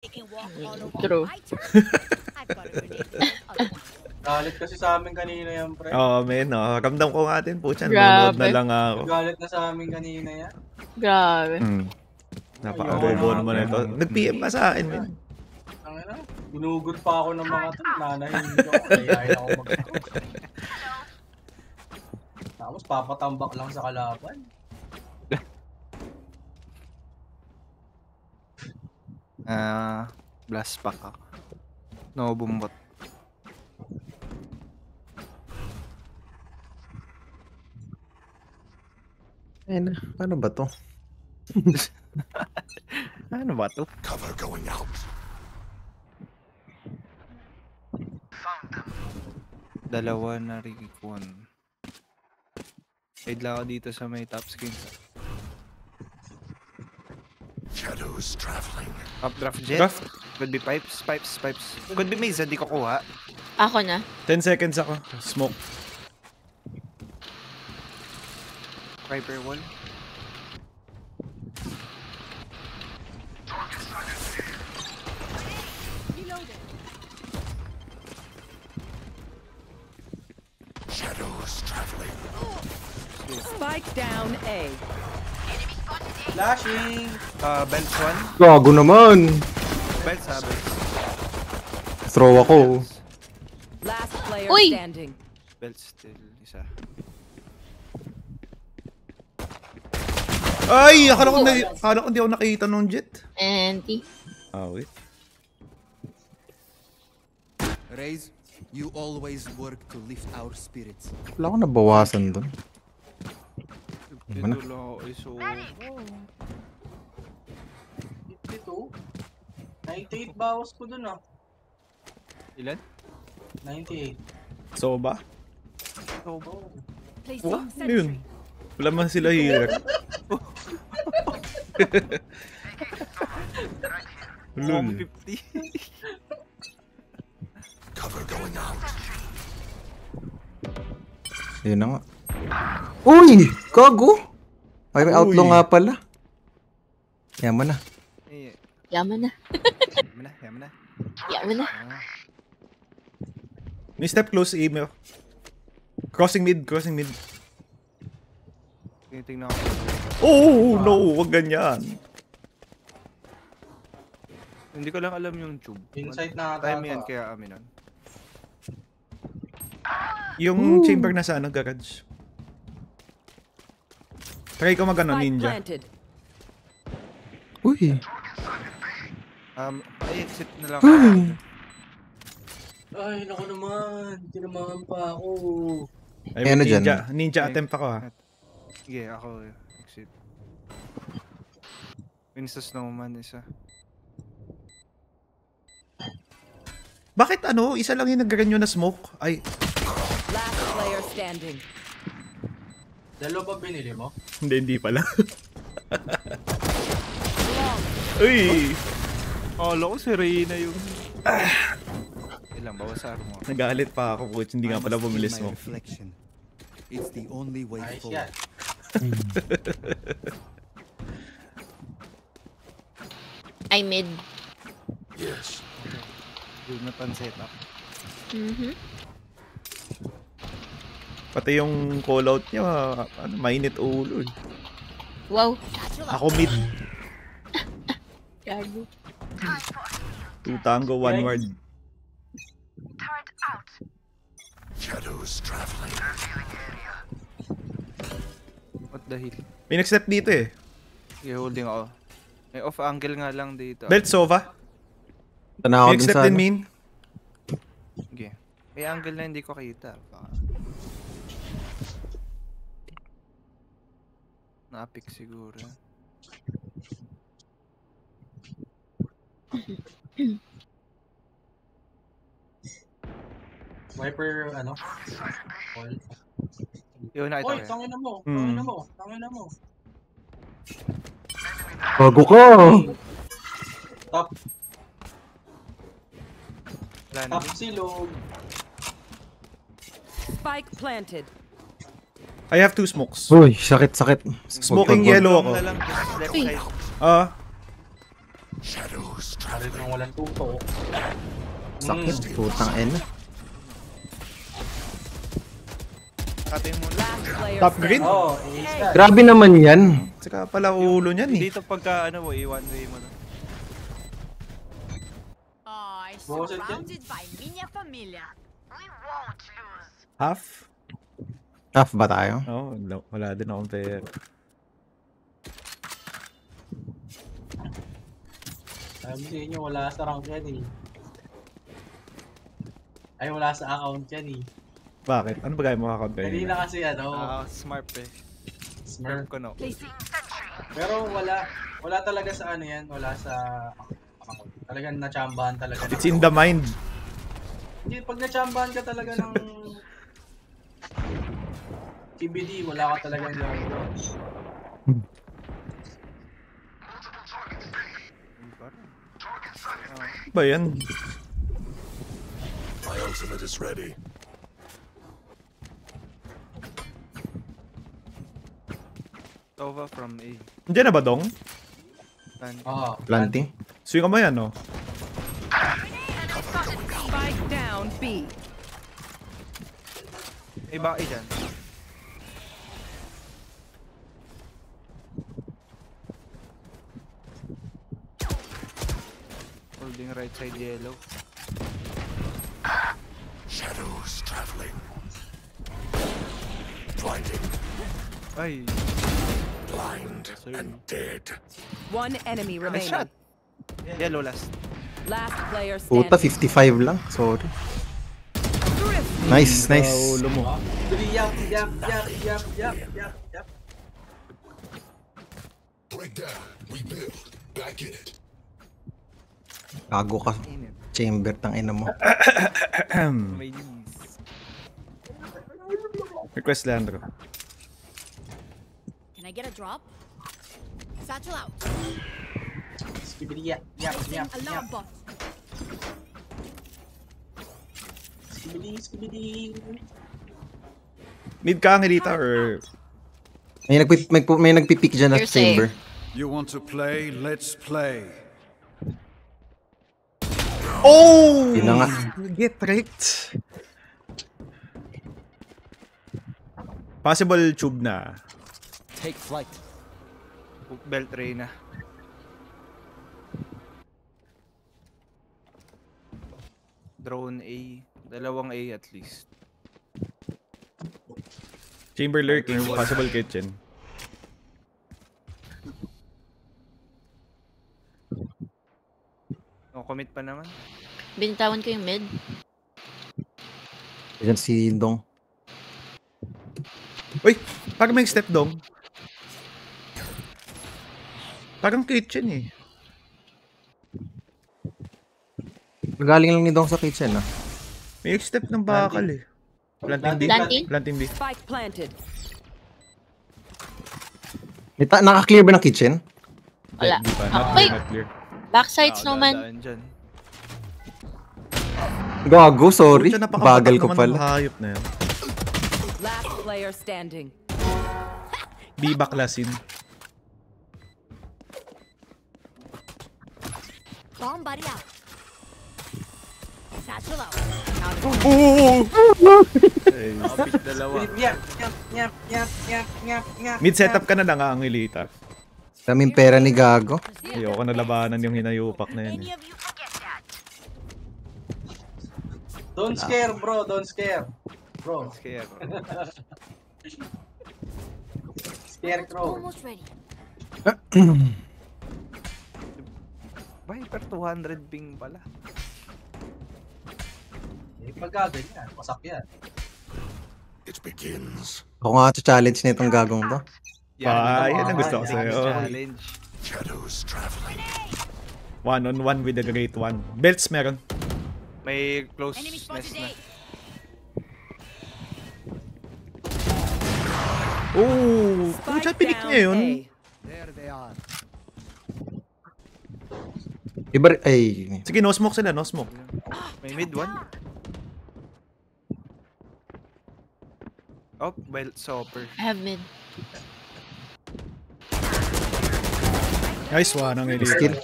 True. Galit kasi sa amin kanina yan, pre. Oo, men. Ramdam ko nga din po siya. Nanonood na lang ako. Galit na sa amin kanina yan. Grabe. Napaka-bobo naman ito. Nag-PM ka sa akin, men. Ginugot pa ako ng mga to. Nanahimik ako. Kayayain ako mag-cook. Tapos papatambak lang sa kalaban. Blast pack ako. No bumbot. Ayun na. Paano ba to? Ano ba to? Cover going out. Dalawa na Rikon. Wait lang ako dito sa may top screen. Shadows traveling. Updraft jet. Draft. Could be pipes. Could be maze, hindi ko kuha. Ako na. 10 seconds ako. Smoke. Viper wall. Shadows traveling. Spike down A. Flashing! Belts 1. Gago naman! Belts ha, belts. Throw ako. Last player Uy! standing. Belts still isa. Ay! Akala ko hindi ako nakita nung jet. Anti. Wait. Raze, you always work to lift our spirits. Wala ko nabawasan doon. Dito lang ako iso. 98 bawas ko dun Ilan? 98. Soba? Soba. Ano yun? Wala man sila here. Lul. 50. Cover going out. Yun na nga. Uy! Gago! Ay, may outlaw nga pala. Yaman na. Yaman na. Yaman na. Yaman na. May step close, email. Crossing mid. Tingnan ako. Oh, no! Wag ganyan. Hindi ko lang alam yung tube. Insight na ata. Time yan kaya aminan. Yung chamber na sa garage. Try ko magano ninja. Planted. Uy! Exit na lang. Ay, naku naman. Tinamaan pa ako. Ay, ano dyan? Ninja attempt ako Sige, ako exit. Winston Snowman isa. Bakit isa lang yung nagganyo na smoke? Ay, Last player standing. Dalawa ba binili mo? hindi pala. Uy! Kala ko si Reyna yung... Ilang bawas mo. Nagalit pa ako, coach. Hindi nga pala bumili smoke. It's the only way Nice forward. yan. I mid. Yes. Yung napanset up. Pati yung call out niya, mainit ulo. Wow. Ako mid. Gago. 2 tango, 1 ward. Shadows traveling. What the hell? May nag-step dito eh. Okay, holding ako. May off angle nga lang dito. Belt Sova. Tanaw May din nag-step sa din ano. main. Okay. May angle na hindi ko kita. Na-pick siguro. Viper, Call. Yun, nakita ko Oy, yan. tangina mo. Gago ka! Top Wala na. silog. Spike planted. I have 2 smokes. Uy, sakit. Smoking Wag. yellow ako. Na lang, just left Uy. side. Shadows traveling. Harit ng walang tuto. Sakit. Putang ina. Atin mo Last player Top green? standing. Oh, ace ka. Grabe naman yan. Saka pala ulo niyan eh. dito pagka ano mo, i-one way mo na. Bukasan dyan. Half? Half ba tayo? Oo, wala din akong pera. Sabi sa inyo, wala sa rank yan eh. Ay, wala sa account yan eh. Bakit? Ano ba gaya mo account kayo? Kanina kasi ano, Smart eh. smurf. Ko no. Pero wala talaga sa ano yan, wala sa account. Talagang nachambahan talaga. It's in the mind. Hindi, pag nachambahan ka talaga ng TBD, wala ka talagang gagawin. Ba yan? My ultimate is ready. Tova from A. Nandiyan na ba, Dong? Oo. Planting? Swing ka mo yan, no? Spike down B. May baki dyan. Holding right side yellow. Shadows traveling. Blinding, Ay, blind, and dead. One enemy remaining. shot. Yellow last. Last player standing. Puta, 55 lang. Sorry. Nice, Sa nice. ulo mo. Yap. Break down, rebuild, back in it. Gago ka. Chamber, tang ina mo. May knees. Request, Leandro. Can I get a drop? Satchel out. Skibidi yap. Alarm bot. Skibidi. Mid ka, Angelita, or... May nagpipick dyan at You're safe. chamber. You want to play? Let's play. Oh! Yun na nga. Get tricked. Possible tube na. Take flight. Belt Reyna. Drone A. Dalawang A at least. Chamber lurking, possible kitchen. No, commit pa naman. Binitawan ko yung mid. Diyan si Dong. Uy! Parang may step, Dong. Parang kitchen eh. Galing lang ni Dong sa kitchen, ah. May step ng bakal eh. Planting B. Planting? Planting B. Spike planted. Naka-clear ba ng kitchen? Wala. Di pa, Ah, not wait! clear, not clear. Backside snowman. Daan dyan. Gago, sorry. Pucha, napakabatak Bagal ko naman pala. ng hayop na yan. Last player standing. B baklasin. Bomb buddy out. Satchel out. Kapit dalawa. Yap. Mid setup ka na lang, Angelita. Daming pera ni Gago. Ayoko na labanan yung hinayupak na yun. Any Eh. of you can get that. Don't scare, bro. Don't scare. Bro, Kaya scarecrow. Almost ready. Viper 200 ping pala. Eh, pagka ganyan, pasak yan. It begins. Ako nga challenge na itong gagong to. Yan ang gusto ko sa'yo. Challenge. Shadows traveling. 1-on-1 with the great one. Belts meron. May close Enemy nest spotted na. A. Oh! Pucha, Spike pinik down niya yun. A. There they are. Iba, ay. Sige, no smoke sila, no smoke. May mid one. Oh, belt stopper. I have mid. Nice one, Angelita. Skill.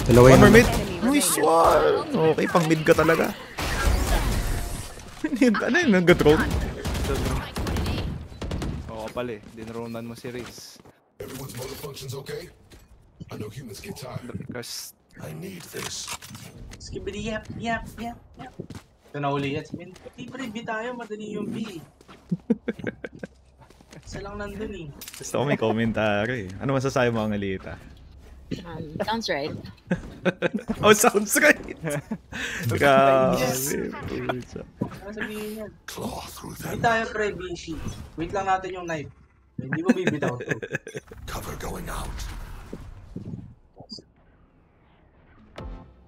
Dalawa One yun. more mid. Enemy Nice remaining. one. Okay, pang mid ka talaga. Ano yun? Nag-drone? Oo pala eh. Dinronan mo si Riz. Everyone's motor functions okay? I know humans get tired. Because I need this. Skibidi yap. Ito na uli yan. Pre, B tayo. Madali yung B. Isa lang nandun eh. Gusto ko may commentary. Ano masasabi mo ang Alita? Sounds right. Oh, sounds right. Grabe. Ano sabihin yan? Claw through B them. tayo pre, B, C. Wait lang natin yung knife. Hindi mo bibitaw to. Cover going out.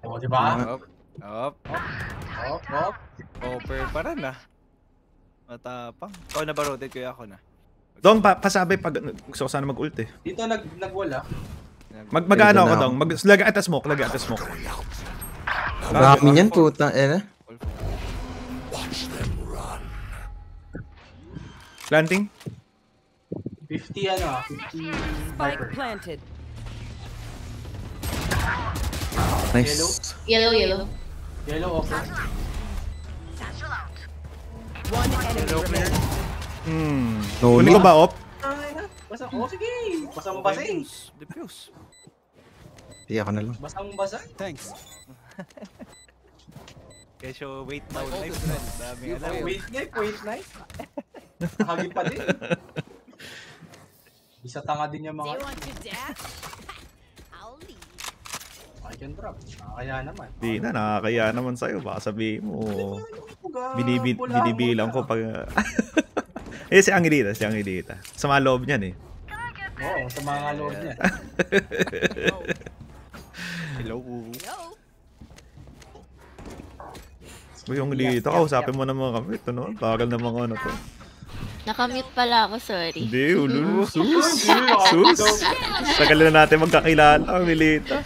O, diba? Up. Op. Offer pa rin ah. Matapang. Ikaw na ba rotate ko ako na? Dong, pasabay pag gusto ko sana mag-ult eh. Dito nagwala. Mag-ano ako, Dong? Lagay at the smoke. Going out. Marami niyan, puta. Eh, Watch them run. Planting? 50 ano, 50 Spike Viper. planted. nice. Yellow. Yellow offer. One enemy remaining. No Kunin ko need. ba, op? Basa, sige. Basang basa eh. Diffuse. Di ako na lang. Basang basa. Thanks. Kesyo wait now life. Daming alam. Wait knife. Hagi pa din. Isa tanga din yung Do mga you want to dance? I'll leave. I can drop. Kaya naman. Di na, nakakaya naman sa'yo. Baka sabihin mo, Puga, binibilang ko pag... Eh, si Angelita. Sa mga loob niyan eh. Oo, sa mga lord niya. Hello. Hello. Uy, Angelita, kausapin mo naman kami. Ito naman, bagal na mga ano to. Nakamute pala ako, sorry. Hindi, ulo. Sus. Tagal na natin magkakilala, Angelita.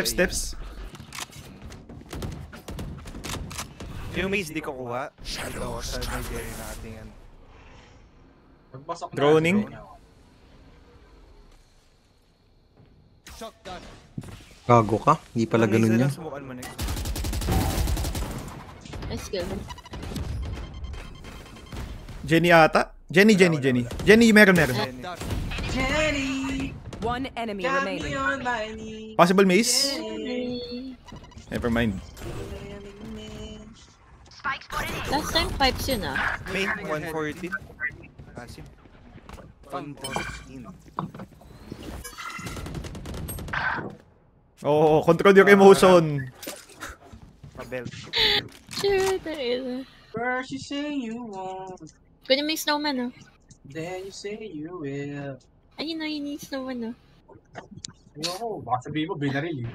Steps. Yung maze di ko kuha. Ito sa Nigeria natin yan. Pagpasok na. Droning. Shotgun. Gago ka. Hindi pala ganun yan. Subukan mo next. Let's go. Jenny ata? Jenny. Jenny, meron. Jenny, One enemy got me remaining. on my knee. Possible maze? Jenny. Never mind. Last time pipes yun ah. Main 140. Asim. 114. Oo, control your emotion. Pabelt. Sure, tayo. First you say you won't, Kunin mo yung snowman oh. then you say you will. Ayun na, yun yung snowman oh. Ayoko, baka sabihin mo binaril eh.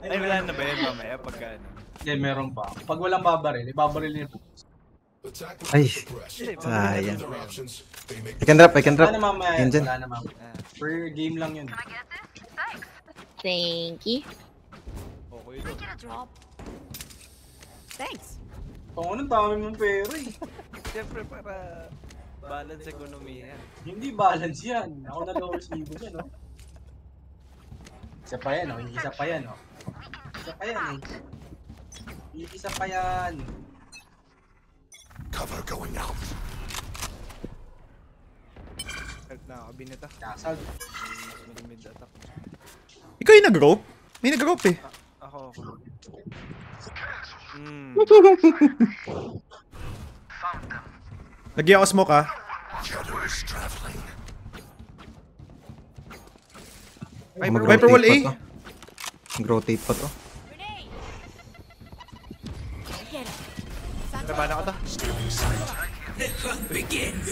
Ay, wala na ba yan mamaya pagka ano? Hindi, meron pa. Pag walang babaril, ibabaril niya. Attack Ay. progress. Sayang. Other options, they make I can drop. Wala na mamaya, Yan dyan. wala na mamaya. Per game lang yun. Thank you. Okay I get a drop. Thanks. Kung anong dami mong pera eh. Siyempre para balance ekonomiya. Hindi balance yan. Ako na lower resibo dyan, no? Isa pa yan, no? Isa pa yan, no? Isa pa yan, eh. Isa pa yan. cover going out. Help na ako, binita. Kasal. Mid attack. Ikaw yung nag-rope? May nag-rope eh. Ako. Lagi ako smoke ah. Shadows traveling. Viper wall A. Mag-rotate pa to. Grenade. Get him. Trabahan ako to.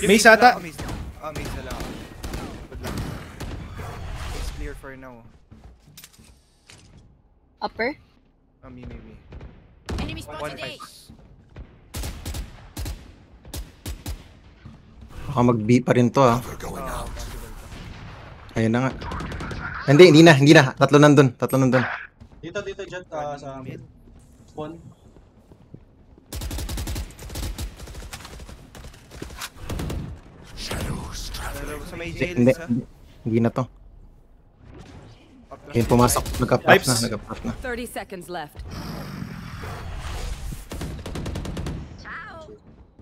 May sata. Maze na lang ako. Good luck. It's clear for now. Upper? Me. Enemy One spotted A. pipes. Baka mag-B pa rin to ah. Cover going out. Ayun na nga. Hindi na. Tatlo nandun. Dito, Jet, sa spawn. Shadows traveling. Sa may jail Hindi. sa... Hindi na to. Ayun, pumasok. Nagka-plant na. Pipes. Nagka-plant na. 30 seconds left.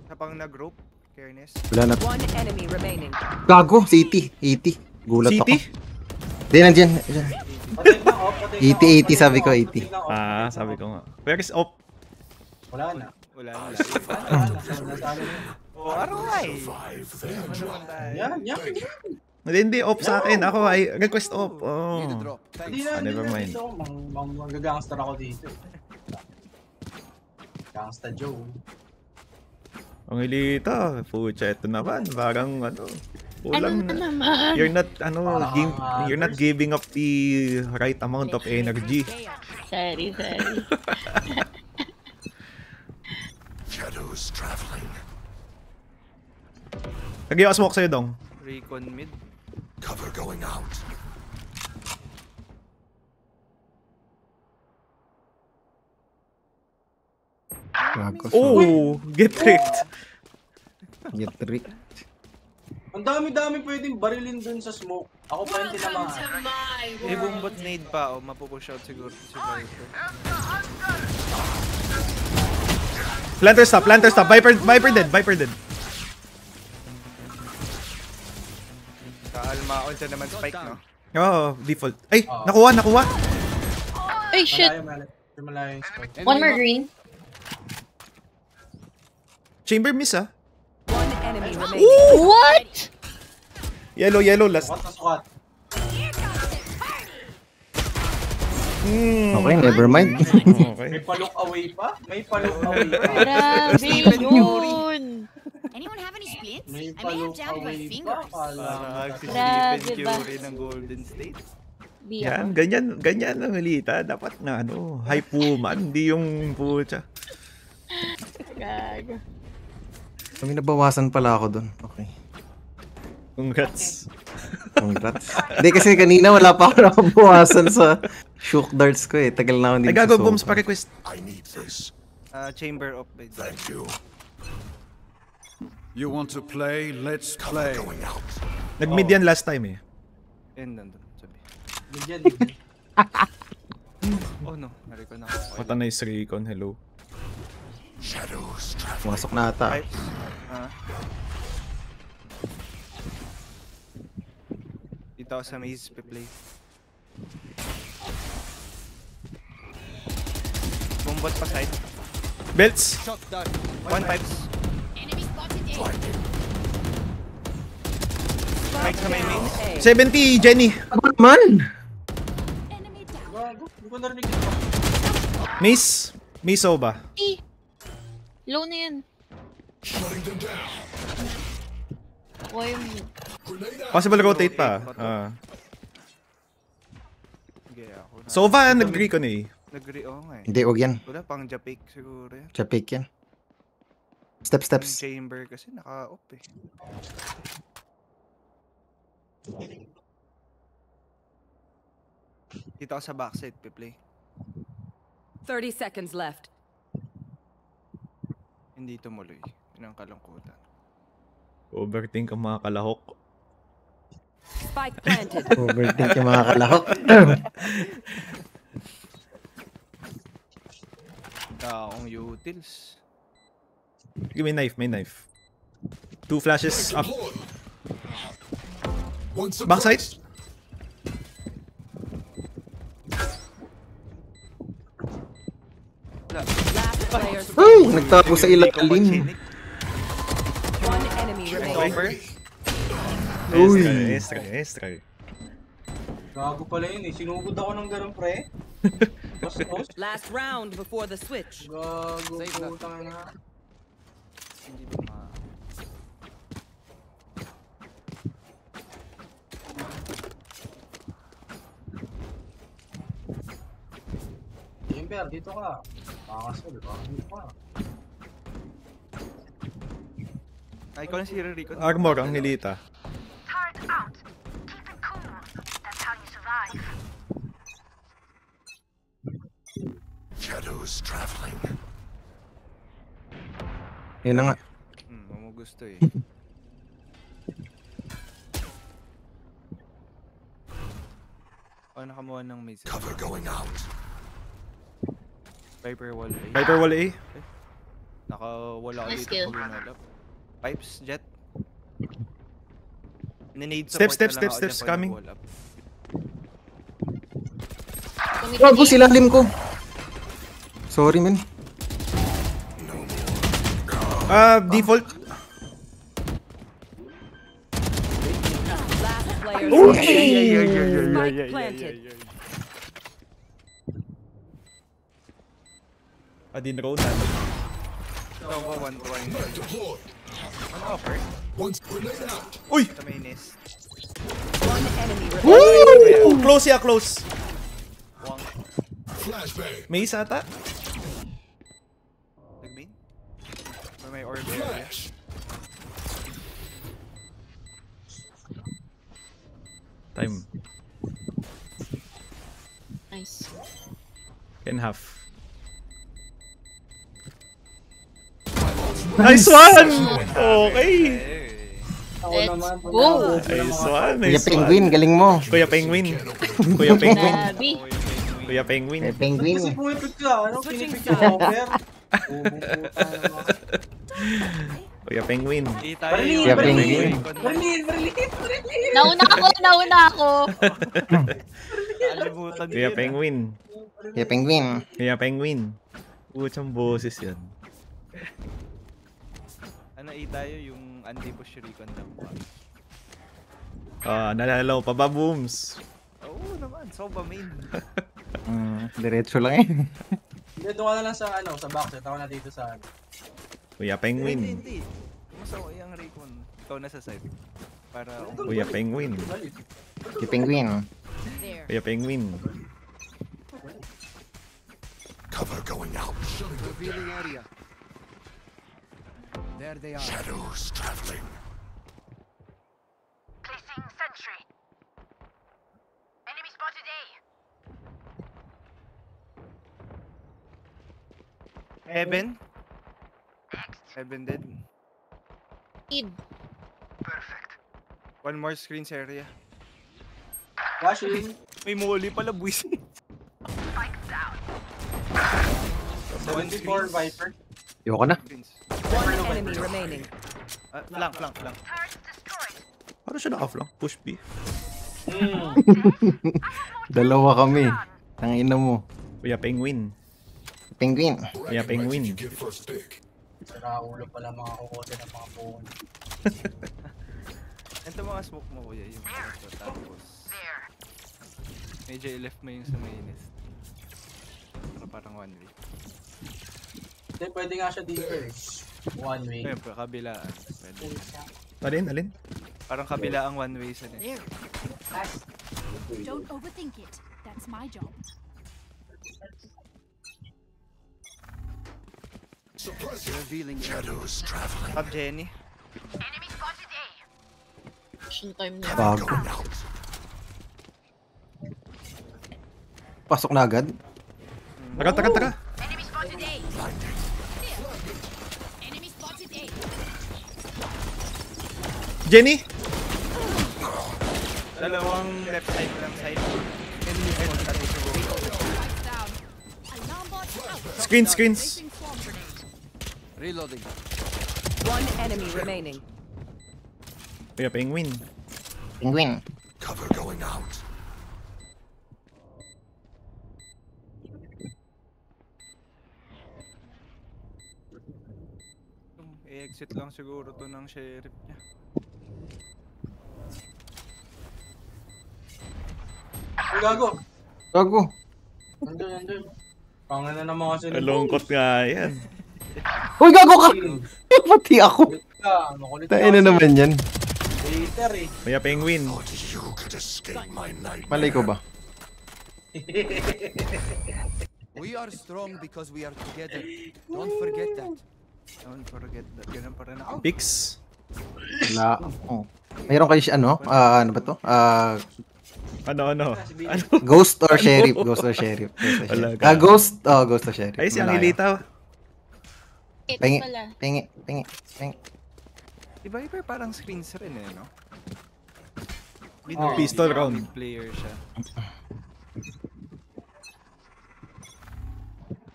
Sa pang nag-rope. Fairness. Wala na. One enemy remaining. Gago, si 80. Gulat City? ako. Di, nandiyan. Patay na, off. Patay na, 80, off, sabi ko, patay 80. na, off. Sabi ko nga. Where is op? Wala na. Wala na. Wala na. Nasalo na. Oh, aray! Survive their job. Yan, yan. Hindi, op sa akin. Ako ay request op. Oh. Need a drop. Hindi Thanks. na, Never hindi na mind. dito. Mag-gangster ako dito. Gangsta Joe. Ang ilita. Pucha, ito naman. Parang ano. Ano Kulang na na. naman? You're not, ano, Parang, you're not giving up the right amount of energy. Sorry. Shadows traveling. Lagi ako smoke sa'yo, Dong. Recon mid. Cover going out. Gago. Oh, get tricked. Get trick. Ang dami-dami pwedeng barilin dun sa smoke. Ako pa yung tinamaan. Eh, bumbot nade pa. O, mapupush out siguro si Viper. Planter stop. Viper dead. Kaalma ako dyan naman spike, no? Oh, default. Ay, nakuha. Ay, shit. Malayo yung spike. One more green. Chamber miss, ah. One enemy remaining. What? Yellow last. Sukat na sukat. Okay, never mind. Okay. May pa-look away pa? May pa-look away pa? Grabe yun. Anyone have any splints? May I may have pa-look jammed my away pa? fingers. Parang si Grabe Stephen ba? Curry ng Golden State. Di Yan, ako. ganyan ang ilita. Dapat na, ano, hype woman. Hindi yung pucha. Gago. Kami nabawasan pala ako dun. Okay. Congrats. Congrats. Hindi kasi kanina wala pa ako nakabawasan sa shook darts ko eh. Tagal na ako Ay, hindi gago, sa booms sofa. pa request. I need this. Chamber of bed. Thank you. You want to play? Let's Cover play. going out. Nag-mid yan last time, eh. And nandun, sabi. Bigyan. Oh no, nariko na ako. What a nice recon, hello. Shadows traveling. Pumasok na ata. Pipes. Dito ako sa maze, play. Bumbot pa side. Belts! Shot dart. One pipes. Enemy spotted A. Spike sa may maze. 70, Jenny! Ano man? Enemy down. Gago, hindi ko narinig ito. Mace! Miso ba? Low na yan. Shutting them down. Ako yung... Grenade out. Possible rotate pa. Sige, ako na. Sova, nag-recon eh. Oo nga eh. Hindi, wag yan. Wala, pang Japik siguro yan. Chapik yan. Steps. Yung chamber kasi naka-off eh. Dito ako sa backside, play. 30 seconds left. Hindi tumuloy. Yun ang kalungkutan. Overthink ang mga kalahok. Spike planted. Overthink yung mga kalahok. Akong utils. Give me knife, may knife. 2 flashes up. One Backside? suppressed. Last player Ay, nagtago sa ilalim. One enemy remaining. Over. Uy. Extra. Gago pala yun eh. Sinugod ako ng ganun pre. Post. Last round before the switch. Gago, Save na. putang na. Hindi ba ma... Jimber, dito ka. Makakas ko, di ba? Dito ka. Ay, ikaw na si Rico. Armor ang nilita. Shadows traveling. Yun na nga. Mo gusto eh. Ako nakamuha ng mid. Cover going out. Viper wall A. Viper wall A. Nakawala ko Nice dito kill. pag winalap. Pipes, jet. Ninade Step, support step, na lang step, ako steps dyan pag coming. nag-wall up. Gago, silalim ko. Sorry, man. Default. Last player Oh, standing. Spike planted. Adin road. Ito ko, 1 point. Deploy. Ano offer? Once grenade out. Uy! Sa may nest. One enemy remaining. Woo! Close ya, close. Flashbang. May isa ata. Nag-main? Or may orb area? Flash. Time. Nice. Can half. Nice one! Okay. Ako Let's naman. go. Nice one, Kuya nice Penguin, one. galing mo. Kuya Penguin. Kuya Penguin. Grabe. Kuya Penguin. Kuya Penguin. Kasi pumipig ka. Anong pinipig ka? Over? Bumubuta naman. Kuya Penguin. Di tayo Berlin, yung Kuya Berlin. Penguin. Berlin, Berlin, Berlin. Nauna ako. Kalimutan Kuya yun, Penguin. Kuya Penguin. Kuya Penguin. Putsang boses yan. Ano tayo yung anti-push recon lang pa. Nalalaw pa ba, Booms? Oo naman, so ba main? Diretso lang eh. Hindi, doon ka na lang sa, sa backset. Ako na dito sa, Kuya Penguin. Hindi. Mas ako yung recon. Ikaw na sa side. Para Kuya Penguin. Kuya Penguin. There. Kuya Penguin. Cover going out. Revealing area. There they are. Shadows traveling. Placing sentry. Enemy spotted A. Heaven? Heaven dead. Id. One more screens area. Washing. May molly pala, buwisit. 74 Viper. Ayoko na. Screens. One enemy remaining. Flank. Paano siya naka-flank? Push B. Dalawa kami. Ang ina mo. Kuya Penguin. Penguin. Kuya Penguin. You get first pick. Sira ulo pala mga kukote ng mga buong. Ito mga smoke mo kuya yung ito. Tapos medyo i-left mo yung sa mainis. Parang one way. Hindi, pwede nga siya dito eh. One way. Ayun, kabilaan. Pwede. Alin? Parang kabilaang one way sa nest. There. Don't overthink it. That's my job. Revealing Shadows traveling. Top Jenny. Enemy spotted A. Action time niya. Bago. Going out. Pasok na agad. Taga. Enemy spotted A. Enemy spotted A. Jenny! Dalawang left side lang side. Lights down. Alarm bot out. Screens. Placing swarm grenade. Reloading. One enemy remaining. Kuya Penguin. Penguin. Cover going out. I-exit lang siguro to ng sheriff niya. Ay, gago. Gago. Nandun. Pangano naman kasi Malungkot nga yan. Uy, gago ka! Pati ako. Makulit Tain na naman yan. Later eh. Kuya Penguin. Thought you could escape my night. Malay ko ba? We are strong because we are together. Don't forget that. Don't forget that. Ganun pa rin ako. Pix. Wala. Oh. Mayroon kayo ano ba to? Ano? Ghost or sheriff? Ghost or sheriff? Wala ka. Ghost? Oh, ghost or sheriff. Ay, si Malayo. Angelita. Ito Pengi. pala. Pengi. Iba parang screens rin eh, no? Pistol round. Mid player siya.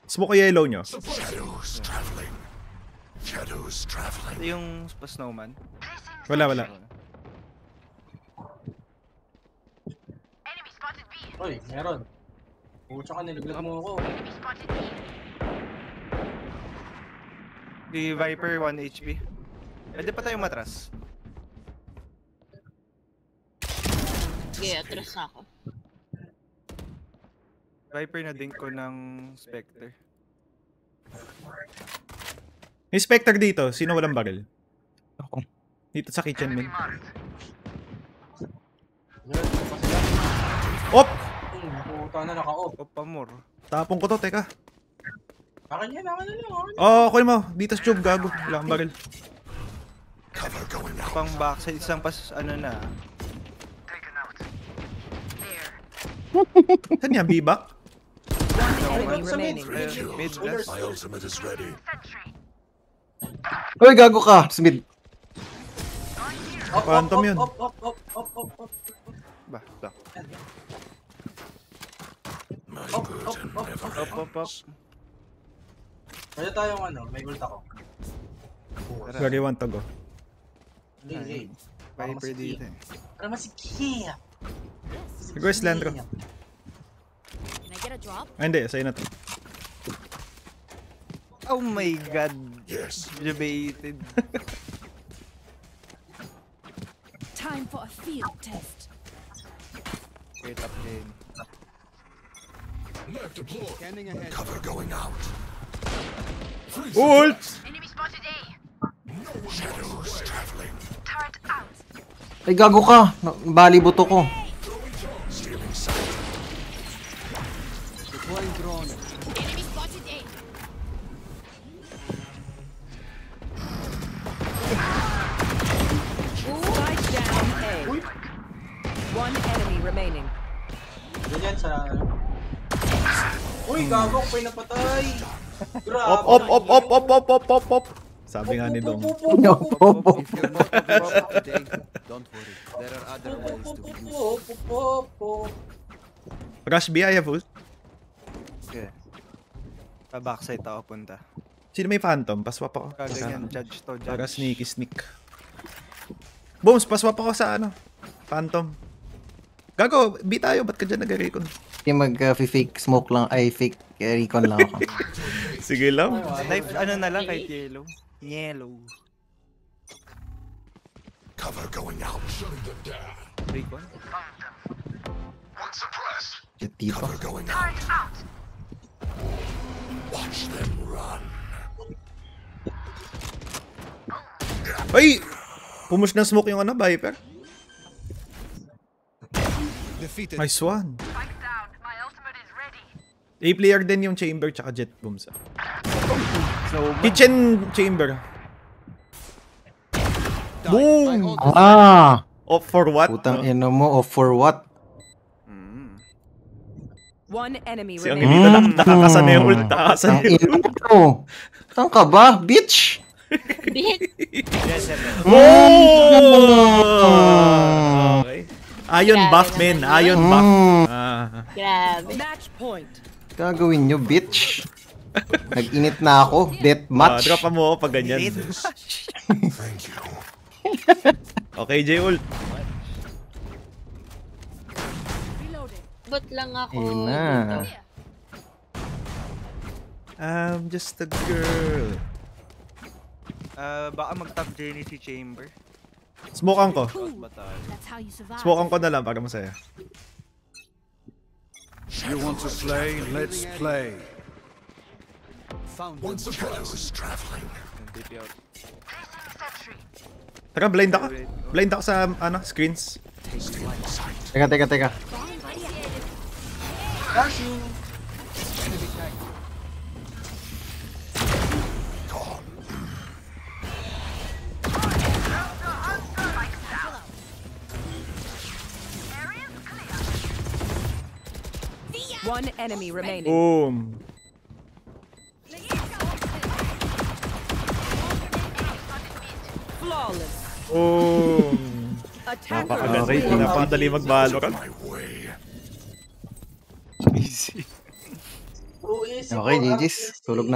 Smoke yellow nyo. Shadows traveling. Shadows traveling. Ito yung snowman. Wala, wala. Oy, meron. Pucha ka, nilaglag mo ako. Di Viper 1 HP. Pwede pa tayong matras. Sige, atras na ako. Viper na din ko ng Spectre. May Spectre dito. Sino walang barrel? Ako. Dito sa kitchen, man. Meron, dito pa sila. Op! Puta na, naka-off. O pamor. Tapong ko to, teka. Akin yan, akin na lang. Oh, kunin mo. Dito sa tube, gago. Wala kang barrel. Cover going out. Pang backside, isang pas, ano na. Saan yan? B-back? Enemy remaining. Mid last. My ultimate is ready. Uy, gago ka. Smid. Phantom yun. Op. Ba, back. My burden never Up. ends. Pwede tayong ano, may ult ako. Where you want to go? Hindi. Viper dito eh. Para masikip. Request Landro. Can I get a drop? Ah, hindi. Sa'yo na to. Oh my god. Yes. Debated. Time for a field test. Wait up din. Left deploy. Cover going out. Ult! Shadows traveling. Ay, gago ka. Bali buto ko. Stealing sight. Enemy spotted A. Spike down A. One enemy remaining. Ganyan sa ano. Uy, gago ko pinapatay. Grabe. Op. Sabi nga ni Dong. If you're not available today, don't worry. There are other ways to use. Rush B, I have ult. Okay. Sa backside ako punta. Sino may phantom? Paswap ako. Kaganyan, judge to judge. Para sneaky sneak. Booms, paswap ako sa ano. Phantom. Gago, B tayo. Ba't ka dyan nag-recon? Yung mag-fake smoke lang. Ay, fake recon lang ako. Sige lang. Knife, ano na lang kahit yellow. Yellow. Cover going out. Shutting them down. Recon. One suppressed. Dito. Cover going out. Watch them run. Ay! Pumush ng smoke yung ano, Viper. Defeated. Nice one. A-player din yung chamber tsaka jet booms. Kitchen chamber. Boom! Ah! Off for what? Putang ino mo. Off for what? One enemy Si ang remaining. dito nakakasan na yung ult. Nakakasan Ang na yung ino ult. mo. Saan ka ba? Bitch! Oh! Okay. Iron buff, men. Iron buff. Ah. Grabe. Match point. Gagawin nyo, bitch. Nag-init na ako. Death match. Drop mo ako pag ganyan. Thank you. Okay, J ult. Reloading. Bot lang ako. Ayun na. dito. I'm just a girl. Baka mag-top Jenny si Chamber. Smokean ko. That's how you survive. Smokean ko na lang para masaya. You want to play? Let's play. Found One suppressed. Traveling. TP out. Teka, blind ako. Blind ako sa ano, screens. Stealing sight. Teka. Gone. One enemy remaining. Boom. Flawless. Boom. Attackers Okay, win. Napakadali mag-Valorant. My way. Easy. Oo, easy Okay, po, GG's. easy. Tulog na.